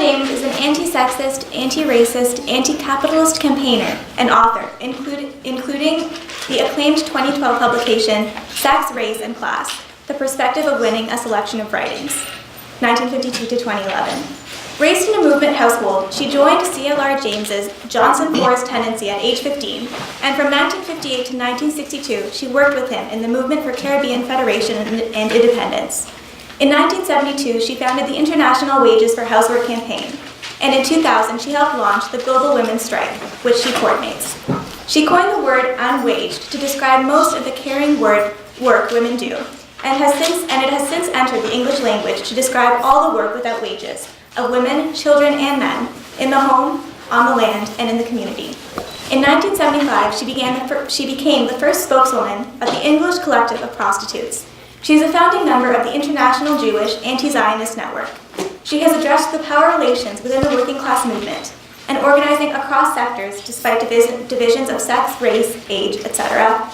James is an anti-sexist, anti-racist, anti-capitalist campaigner and author, including the acclaimed 2012 publication, Sex, Race, and Class, The Perspective of Winning a Selection of Writings, 1952 to 2011. Raised in a movement household, she joined C.L.R. James's Johnson Forest tendency at age 15, and from 1958 to 1962, she worked with him in the movement for Caribbean Federation and Independence. In 1972, she founded the International Wages for Housework campaign, and in 2000, she helped launch the Global Women's Strike, which she coordinates. She coined the word unwaged to describe most of the caring work women do, and it has since entered the English language to describe all the work without wages of women, children, and men in the home, on the land, and in the community. In 1975, she became the first spokeswoman of the English Collective of Prostitutes. She is a founding member of the International Jewish Anti-Zionist Network. She has addressed the power relations within the working class movement and organizing across sectors despite divisions of sex, race, age, etc.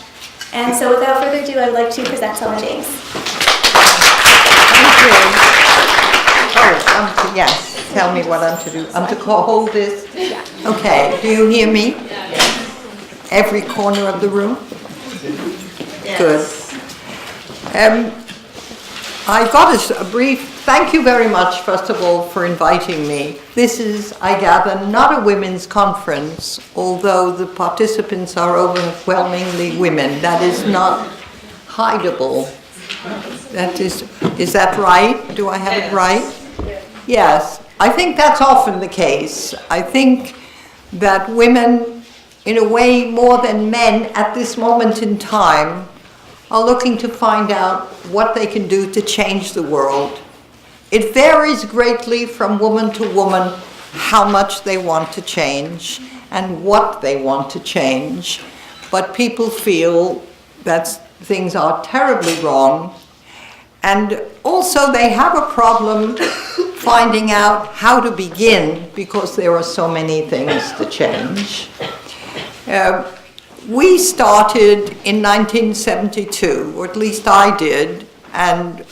And so without further ado, I'd like to present Selma James. Thank you. Oh, yes, tell me what I'm to do. I'm to hold this? Yeah. Okay, do you hear me? Every corner of the room? Yes. Good. I got a brief, thank you very much, first of all, for inviting me. This is, I gather, not a women's conference, although the participants are overwhelmingly women. That is not hideable. That is that right? Do I have it right? Yes, I think that's often the case. I think that women, in a way more than men at this moment in time, are looking to find out what they can do to change the world. It varies greatly from woman to woman how much they want to change and what they want to change, but people feel that things are terribly wrong, and also they have a problem finding out how to begin because there are so many things to change. We started in 1972, or at least I did, and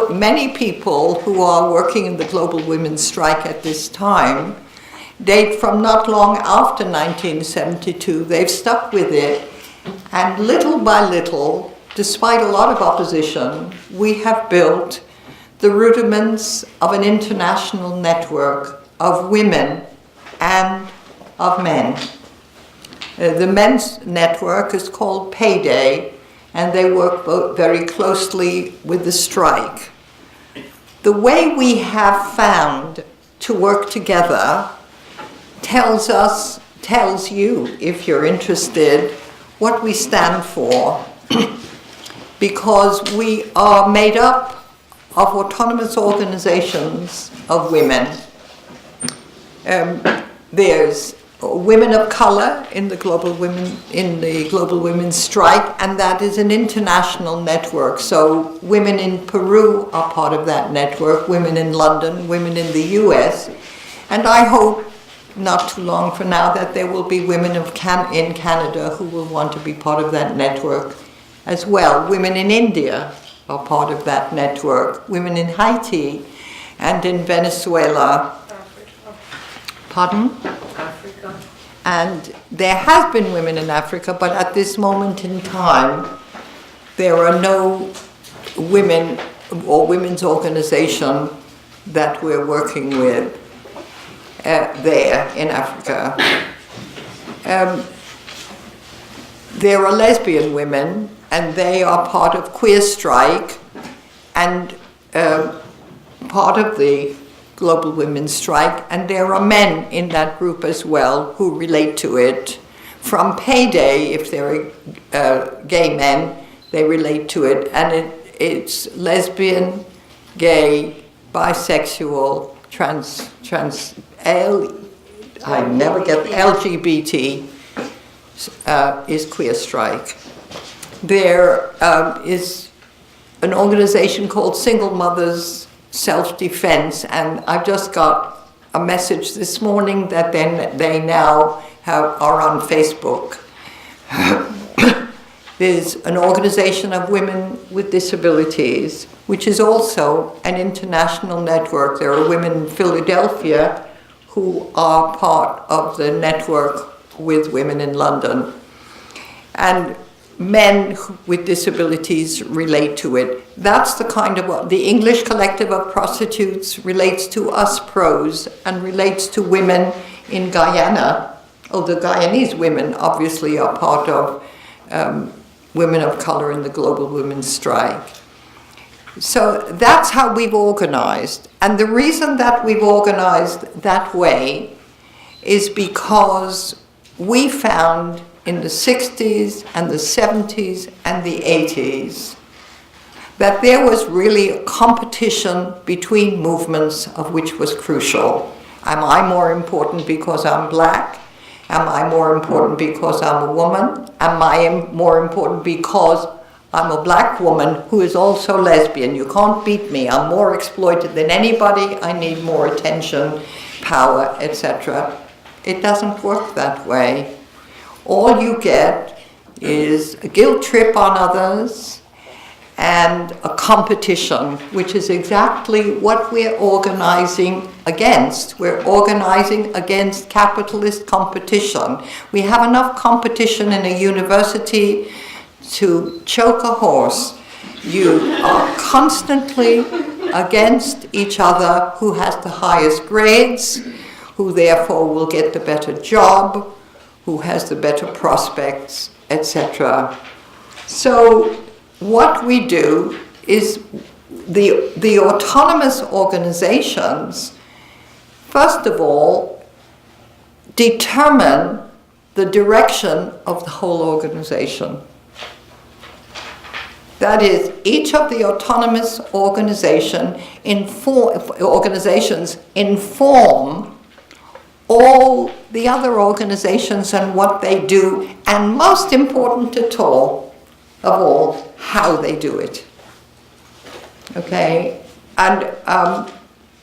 many people who are working in the Global Women's Strike at this time date from not long after 1972. They've stuck with it, and little by little, despite a lot of opposition, we have built the rudiments of an international network of women and of men. The men's network is called Payday, and they work very closely with the strike. The way we have found to work together tells you, if you're interested, what we stand for, because we are made up of autonomous organizations of women. There's women of color in the Global Women's Strike, and that is an international network. So women in Peru are part of that network, women in London, women in the US, and I hope not too long from now that there will be women in Canada who will want to be part of that network as well. Women in India are part of that network, women in Haiti and in Venezuela. Pardon? Africa. And there have been women in Africa, but at this moment in time, there are no women or women's organization that we're working with there in Africa. There are lesbian women, and they are part of Queer Strike and part of the Global Women's Strike, and there are men in that group as well who relate to it. From Payday, if they're gay men, they relate to it, and it's lesbian, gay, bisexual, LGBT is Queer Strike. There is an organization called Single Mothers Self-Defense, and I've just got a message this morning that they now are on Facebook. There's an organization of women with disabilities, which is also an international network. There are women in Philadelphia who are part of the network with women in London. And men with disabilities relate to it. That's the kind of what the English Collective of Prostitutes relates to us pros and relates to women in Guyana. Oh, the Guyanese women obviously are part of women of color in the Global Women's Strike. So that's how we've organized. And the reason that we've organized that way is because we found in the 60s and the 70s and the 80s that there was really a competition between movements of which was crucial. Am I more important because I'm black? Am I more important because I'm a woman? Am I more important because I'm a black woman who is also lesbian? You can't beat me. I'm more exploited than anybody. I need more attention, power, etc. It doesn't work that way. All you get is a guilt trip on others and a competition, which is exactly what we're organizing against. We're organizing against capitalist competition. We have enough competition in a university to choke a horse. You are constantly against each other, who has the highest grades, who therefore will get the better job, who has the better prospects, etc. So what we do is the autonomous organizations, first of all, determine the direction of the whole organization. That is, each of the autonomous organizations inform all the other organizations and what they do, and most important of all, how they do it. Okay? And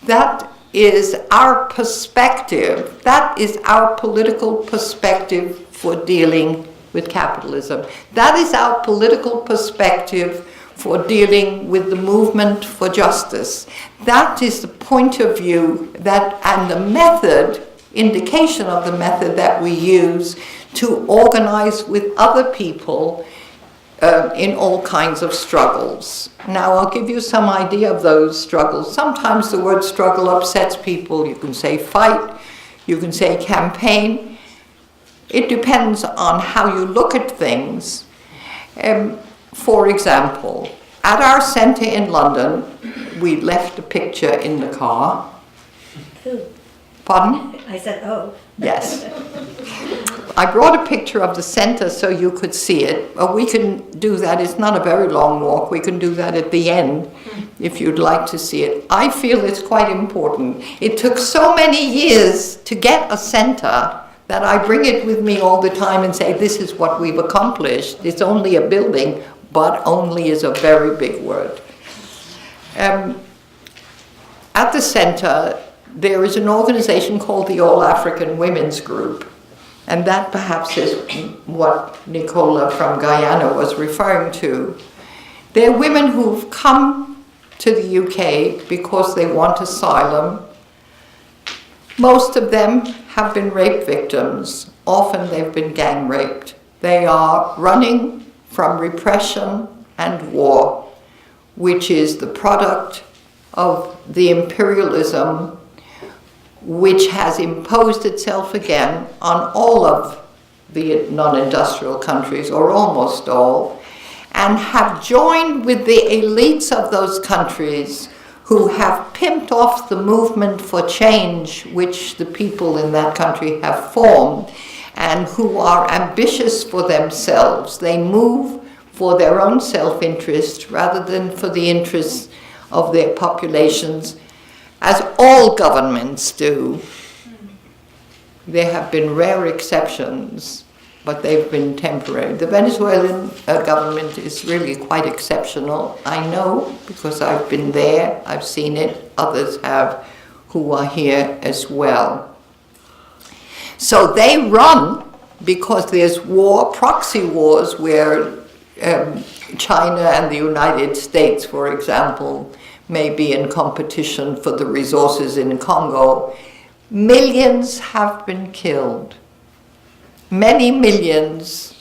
that is our perspective. That is our political perspective for dealing with capitalism. That is our political perspective for dealing with the movement for justice. That is the point of view and the method, indication of the method that we use to organize with other people in all kinds of struggles. Now, I'll give you some idea of those struggles. Sometimes the word struggle upsets people. You can say fight, you can say campaign. It depends on how you look at things. For example, at our center in London, we left a picture in the car. Who? Pardon? I said, oh. Yes. I brought a picture of the center so you could see it. We can do that. It's not a very long walk. We can do that at the end if you'd like to see it. I feel it's quite important. It took so many years to get a center that I bring it with me all the time and say, this is what we've accomplished. It's only a building, but only is a very big word. At the center, there is an organization called the All African Women's Group. And that perhaps is what Nicola from Guyana was referring to. They're women who've come to the UK because they want asylum. Most of them have been rape victims. Often they've been gang raped. They are running from repression and war, which is the product of the imperialism which has imposed itself again on all of the non-industrial countries, or almost all, and have joined with the elites of those countries who have pimped off the movement for change which the people in that country have formed, and who are ambitious for themselves. They move for their own self-interest rather than for the interests of their populations, as all governments do. There have been rare exceptions, but they've been temporary. The Venezuelan government is really quite exceptional. I know, because I've been there, I've seen it, others have who are here as well. So they run because there's war, proxy wars, where China and the United States, for example, may be in competition for the resources in Congo, millions have been killed. Many millions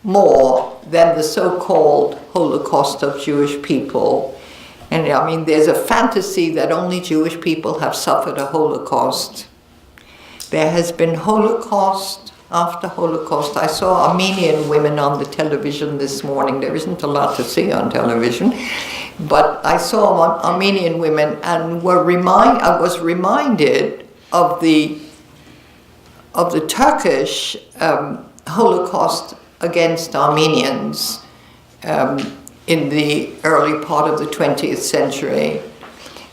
more than the so-called Holocaust of Jewish people. And I mean, there's a fantasy that only Jewish people have suffered a Holocaust. There has been Holocaust after Holocaust. I saw Armenian women on the television this morning. There isn't a lot to see on television, but I saw Armenian women and I was reminded of the Turkish Holocaust against Armenians in the early part of the 20th century.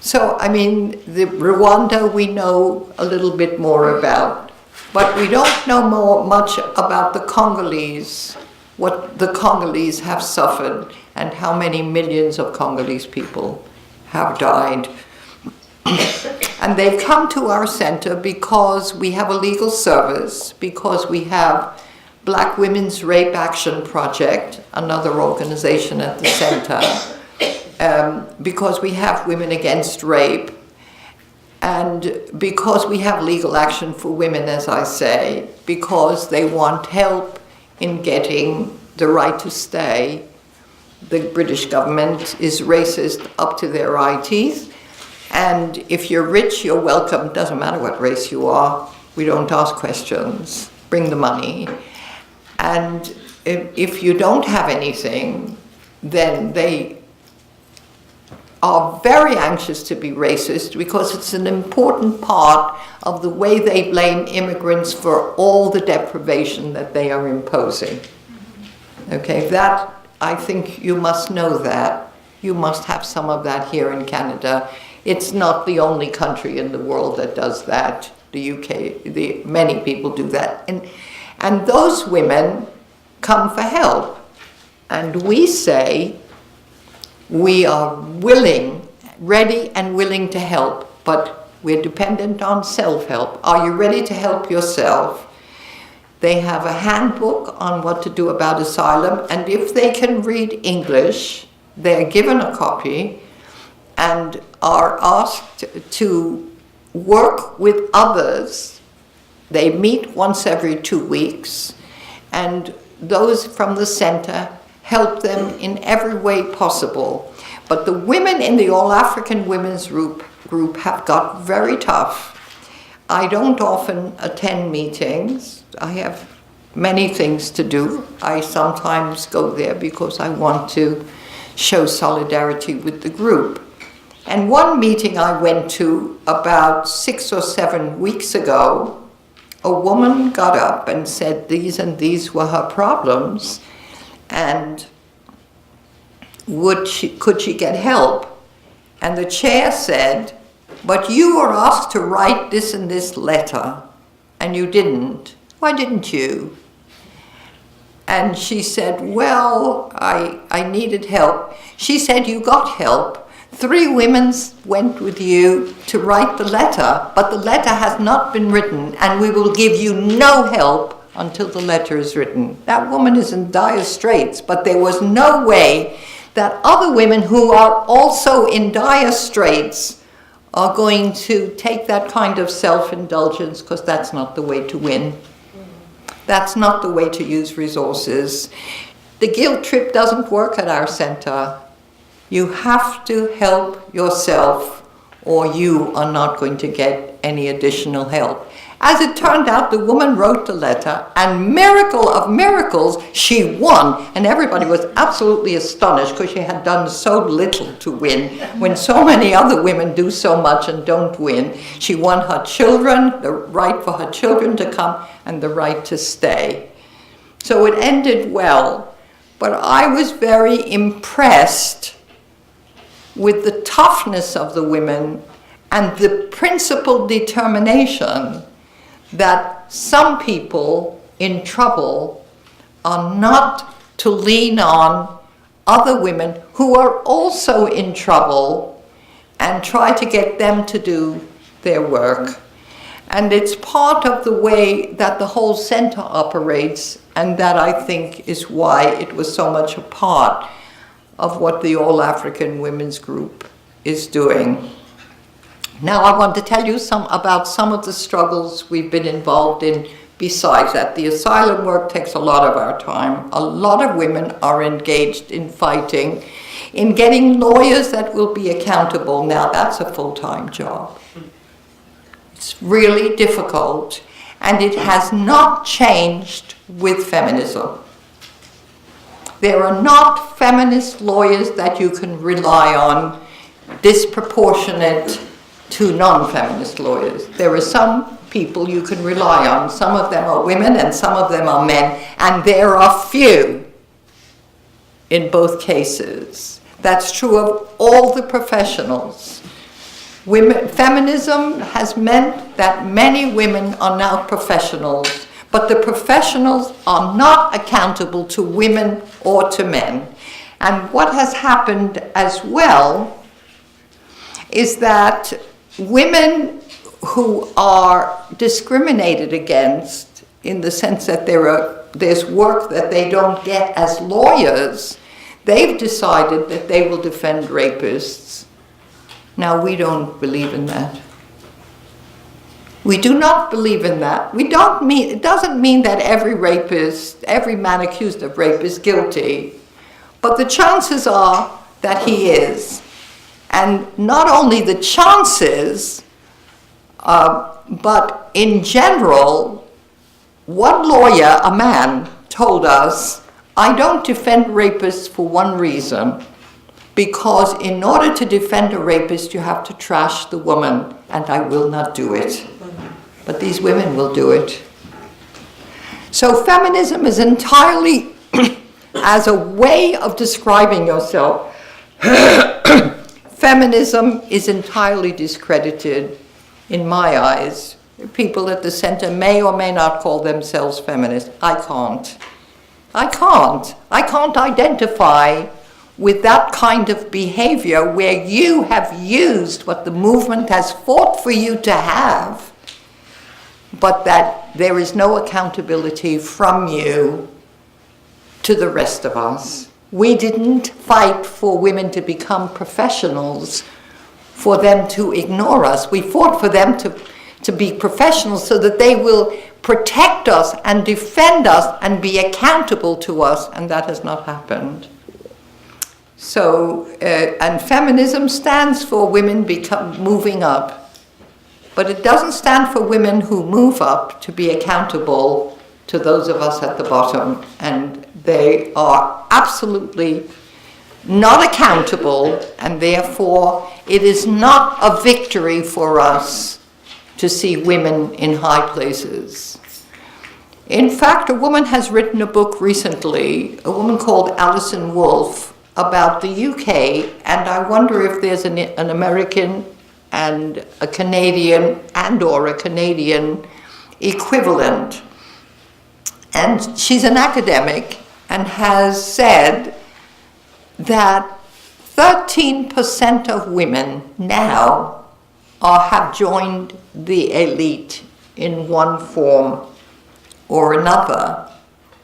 So, I mean, the Rwanda we know a little bit more about, but we don't know much about the Congolese, what the Congolese have suffered, and how many millions of Congolese people have died. And they come to our center because we have a legal service, because we have Black Women's Rape Action Project, another organization at the center, because we have Women Against Rape, and because we have legal action for women, as I say, because they want help in getting the right to stay. The British government is racist up to their eye teeth, and if you're rich, you're welcome. Doesn't matter what race you are. We don't ask questions. Bring the money. And if you don't have anything, then they are very anxious to be racist because it's an important part of the way they blame immigrants for all the deprivation that they are imposing. Okay, that, I think you must know that. You must have some of that here in Canada. It's not the only country in the world that does that. The UK, many people do that. And those women come for help. And we say, we are ready and willing to help, but we're dependent on self-help. Are you ready to help yourself? They have a handbook on what to do about asylum, and if they can read English, they're given a copy and are asked to work with others. They meet once every 2 weeks, and those from the center help them in every way possible. But the women in the All African Women's group have got very tough. I don't often attend meetings. I have many things to do. I sometimes go there because I want to show solidarity with the group. And one meeting I went to about 6 or 7 weeks ago, a woman got up and said these and these were her problems, and could she get help? And the chair said, but you were asked to write this and this letter, and you didn't. Why didn't you? And she said, well, I needed help. She said, you got help. 3 women went with you to write the letter, but the letter has not been written, and we will give you no help until the letter is written. That woman is in dire straits, but there was no way that other women who are also in dire straits are going to take that kind of self-indulgence, because that's not the way to win. That's not the way to use resources. The guilt trip doesn't work at our center. You have to help yourself, or you are not going to get any additional help. As it turned out, the woman wrote the letter, and miracle of miracles, she won. And everybody was absolutely astonished because she had done so little to win, when so many other women do so much and don't win. She won her children, the right for her children to come, and the right to stay. So it ended well. But I was very impressed with the toughness of the women and the principled determination that some people in trouble are not to lean on other women who are also in trouble and try to get them to do their work. And it's part of the way that the whole center operates, and that I think is why it was so much a part of what the All African Women's Group is doing. Now I want to tell you about some of the struggles we've been involved in besides that. The asylum work takes a lot of our time. A lot of women are engaged in fighting, in getting lawyers that will be accountable. Now that's a full-time job. It's really difficult, and it has not changed with feminism. There are not feminist lawyers that you can rely on disproportionate to non-feminist lawyers. There are some people you can rely on. Some of them are women and some of them are men, and there are few in both cases. That's true of all the professionals. Feminism has meant that many women are now professionals, but the professionals are not accountable to women or to men. And what has happened as well is that women who are discriminated against, in the sense that there's work that they don't get as lawyers, they've decided that they will defend rapists. Now, we don't believe in that. We do not believe in that. It doesn't mean that every rapist, every man accused of rape is guilty, but the chances are that he is. And not only the chances, but in general, one lawyer, a man, told us, I don't defend rapists for one reason, because in order to defend a rapist, you have to trash the woman, and I will not do it. But these women will do it. So feminism is entirely, as a way of describing yourself, feminism is entirely discredited in my eyes. People at the center may or may not call themselves feminists. I can't identify with that kind of behavior where you have used what the movement has fought for you to have, but that there is no accountability from you to the rest of us. We didn't fight for women to become professionals, for them to ignore us. We fought for them to be professionals so that they will protect us and defend us and be accountable to us, and that has not happened. So, and feminism stands for women moving up, but it doesn't stand for women who move up to be accountable to those of us at the bottom, and they are absolutely not accountable, and therefore it is not a victory for us to see women in high places. In fact, a woman has written a book recently, a woman called Alison Wolfe, about the UK, and I wonder if there's an American and a Canadian or a Canadian equivalent. And she's an academic and has said that 13% of women now have joined the elite in one form or another,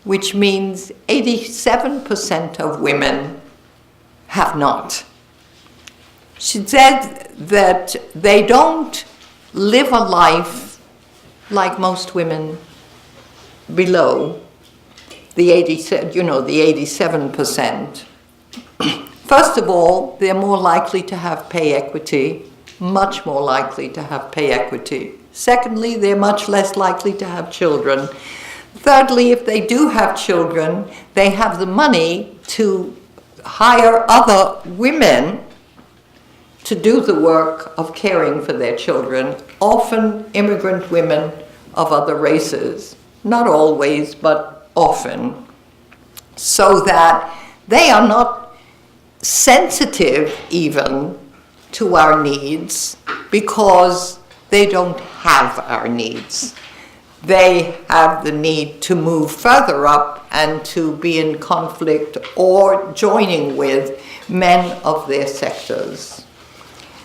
which means 87% of women have not. She said that they don't live a life like most women below the 87%. First of all, they're more likely to have pay equity, much more likely to have pay equity. Secondly, they're much less likely to have children. Thirdly, if they do have children, they have the money to hire other women to do the work of caring for their children, often immigrant women of other races. Not always, but often. So that they are not sensitive even to our needs because they don't have our needs. They have the need to move further up and to be in conflict or joining with men of their sectors.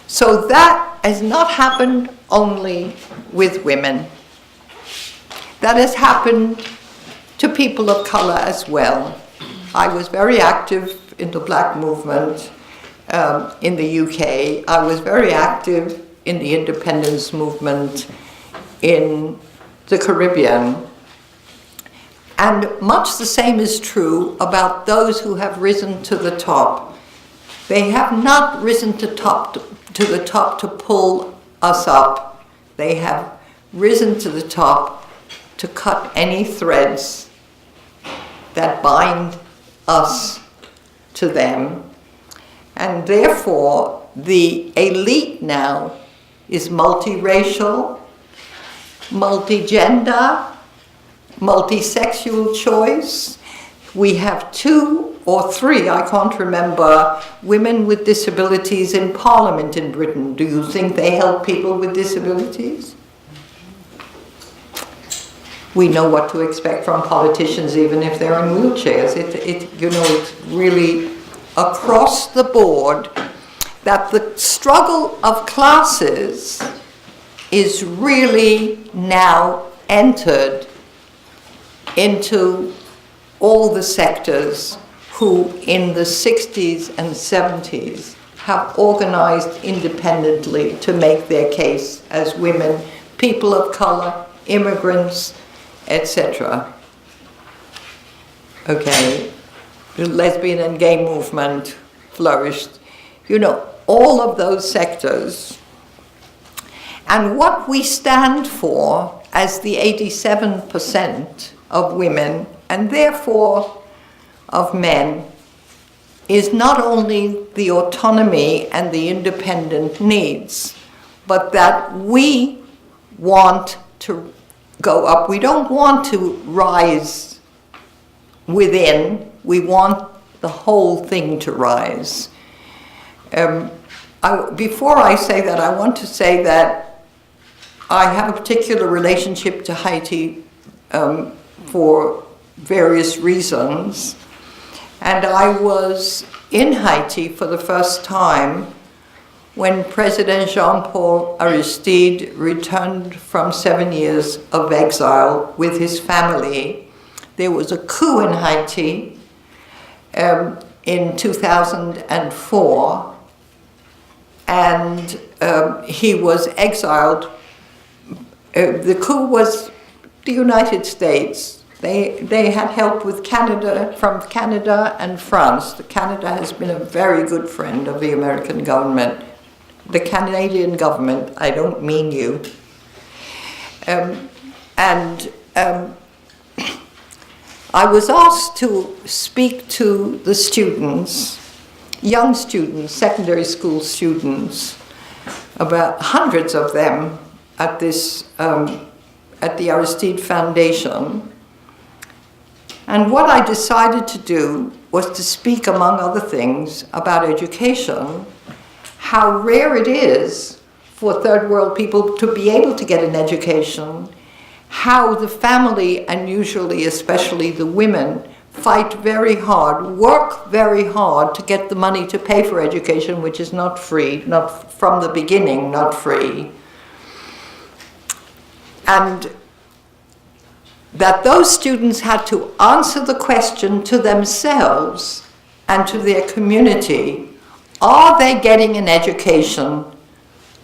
So that has not happened only with women. That has happened to people of color as well. I was very active in the black movement in the UK. I was very active in the independence movement in the Caribbean. And much the same is true about those who have risen to the top. They have not risen to the top to pull us up. They have risen to the top to cut any threads that bind us to them. And therefore, the elite now is multiracial, multigender, multisexual choice. We have 2 or 3, I can't remember, women with disabilities in Parliament in Britain. Do you think they help people with disabilities? We know what to expect from politicians, even if they're in wheelchairs. It's really across the board that the struggle of classes is really now entered into all the sectors who in the 60s and 70s have organized independently to make their case as women, people of color, immigrants, etc. Okay, the lesbian and gay movement flourished. All of those sectors. And what we stand for as the 87% of women, and therefore of men, is not only the autonomy and the independent needs, but that we want to go up. We don't want to rise within, we want the whole thing to rise. Before I say that, I want to say that I have a particular relationship to Haiti for various reasons. And I was in Haiti for the first time when President Jean-Paul Aristide returned from 7 years of exile with his family. There was a coup in Haiti in 2004, and he was exiled. The coup was the United States. They had help with from Canada and France. Canada has been a very good friend of the American government. The Canadian government, I don't mean you. I was asked to speak to the students, young students, secondary school students, about hundreds of them at this, at the Aristide Foundation. And what I decided to do was to speak, among other things, about education, how rare it is for third world people to be able to get an education, how the family, and usually especially the women, fight very hard, work very hard to get the money to pay for education, which is not free, not from the beginning, not free. And that those students had to answer the question to themselves and to their community, are they getting an education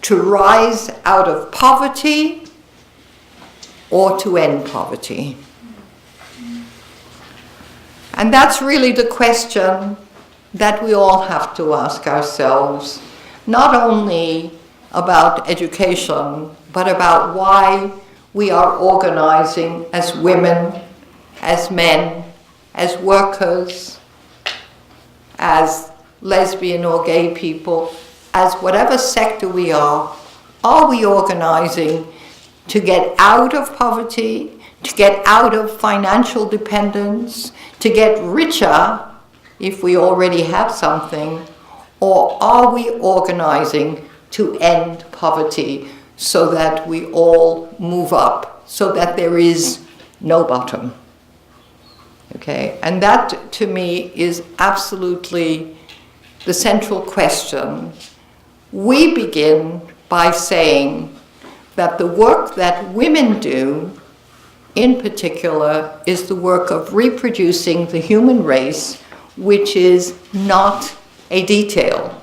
to rise out of poverty or to end poverty? And that's really the question that we all have to ask ourselves, not only about education, but about why we are organizing as women, as men, as workers, as lesbian or gay people, as whatever sector we are we organizing to get out of poverty, to get out of financial dependence, to get richer if we already have something, or are we organizing to end poverty so that we all move up, so that there is no bottom? Okay, and that to me is absolutely the central question. We begin by saying that the work that women do, in particular, is the work of reproducing the human race, which is not a detail.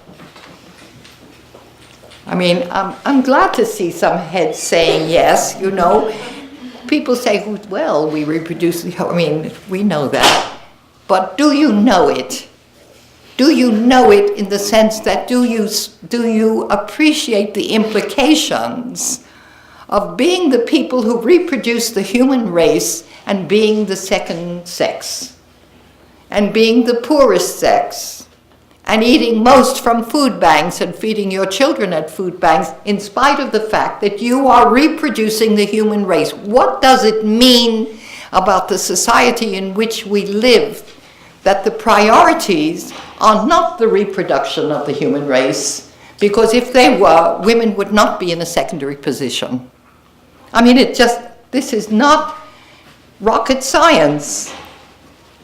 I mean, I'm glad to see some heads saying yes, you know. People say, well, we reproduce, I mean, we know that. But do you know it? Do you know it in the sense that do you appreciate the implications of being the people who reproduce the human race and being the second sex, and being the poorest sex, and eating most from food banks and feeding your children at food banks, in spite of the fact that you are reproducing the human race? What does it mean about the society in which we live that the priorities are not the reproduction of the human race? Because if they were, women would not be in a secondary position. I mean, this is not rocket science.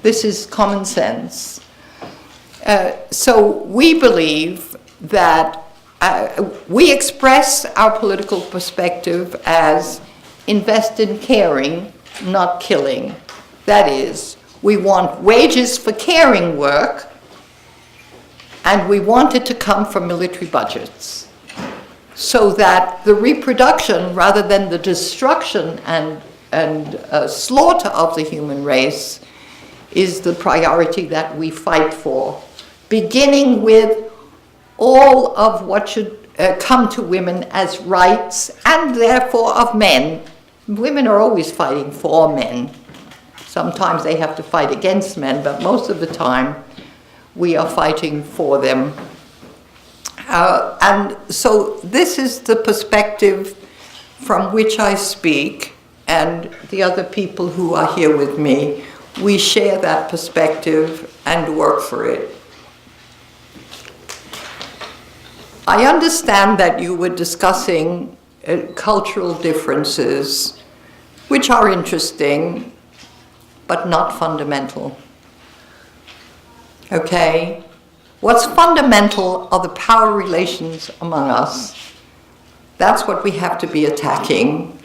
This is common sense. So we believe that we express our political perspective as invest in caring, not killing. That is, we want wages for caring work, and we want it to come from military budgets, so that the reproduction, rather than the destruction and slaughter of the human race, is the priority that we fight for, beginning with all of what should come to women as rights, and therefore of men. Women are always fighting for men. Sometimes they have to fight against men, but most of the time we are fighting for them. And so this is the perspective from which I speak, and the other people who are here with me, we share that perspective and work for it. I understand that you were discussing cultural differences, which are interesting, but not fundamental. Okay? What's fundamental are the power relations among us. That's what we have to be attacking.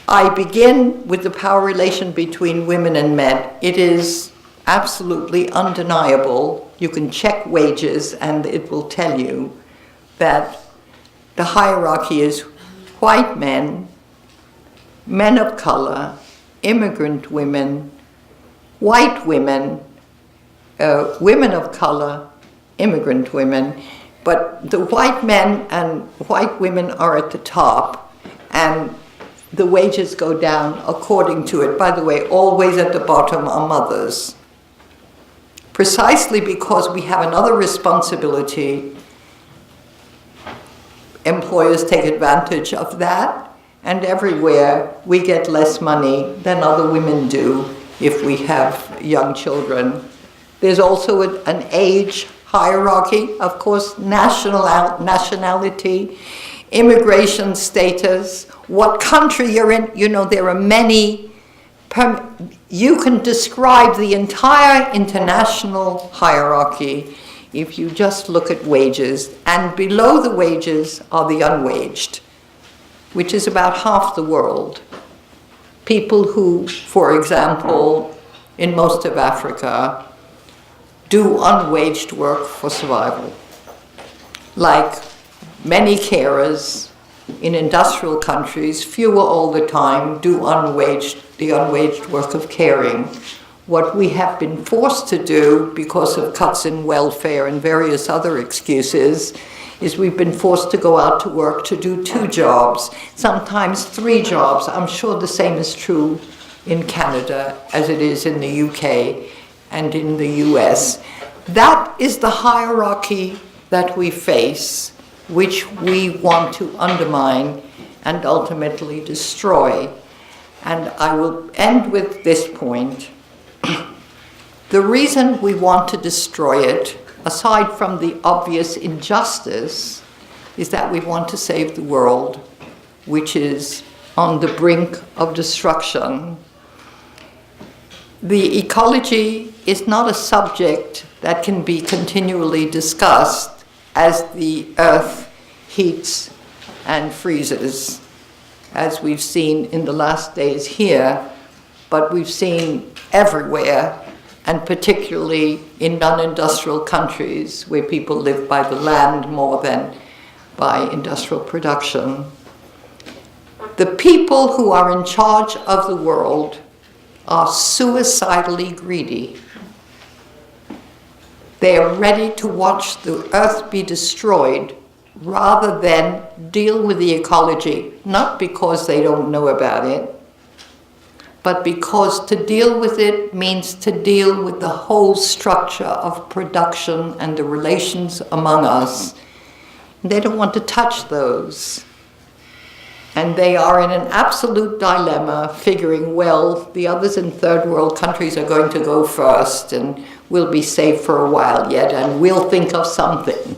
I begin with the power relation between women and men. It is absolutely undeniable. You can check wages and it will tell you that the hierarchy is white men, men of color, immigrant women, white women, women of color, immigrant women, but the white men and white women are at the top, and the wages go down according to it. By the way, always at the bottom are mothers. Precisely because we have another responsibility, employers take advantage of that, and everywhere we get less money than other women do if we have young children. There's also an age hierarchy, of course, nationality, immigration status, what country you're in. You know, there are many. You can describe the entire international hierarchy if you just look at wages, and below the wages are the unwaged, which is about half the world. People who, for example, in most of Africa, do unwaged work for survival. Like many carers in industrial countries, fewer all the time, do the unwaged work of caring. What we have been forced to do because of cuts in welfare and various other excuses is we've been forced to go out to work to do 2 jobs, sometimes 3 jobs. I'm sure the same is true in Canada as it is in the UK and in the US. That is the hierarchy that we face, which we want to undermine and ultimately destroy. And I will end with this point. The reason we want to destroy it, aside from the obvious injustice, is that we want to save the world, which is on the brink of destruction. The ecology is not a subject that can be continually discussed as the earth heats and freezes, as we've seen in the last days here, but we've seen everywhere, and particularly in non-industrial countries where people live by the land more than by industrial production. The people who are in charge of the world are suicidally greedy. They are ready to watch the earth be destroyed rather than deal with the ecology, not because they don't know about it, but because to deal with it means to deal with the whole structure of production and the relations among us. They don't want to touch those. And they are in an absolute dilemma, figuring, well, the others in third world countries are going to go first, and we'll be safe for a while yet, and we'll think of something.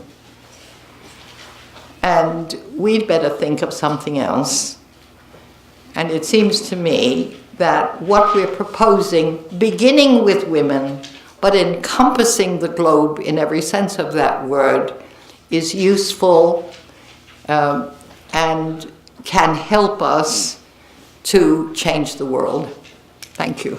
And we'd better think of something else. And it seems to me that what we're proposing, beginning with women, but encompassing the globe in every sense of that word, is useful and can help us to change the world. Thank you.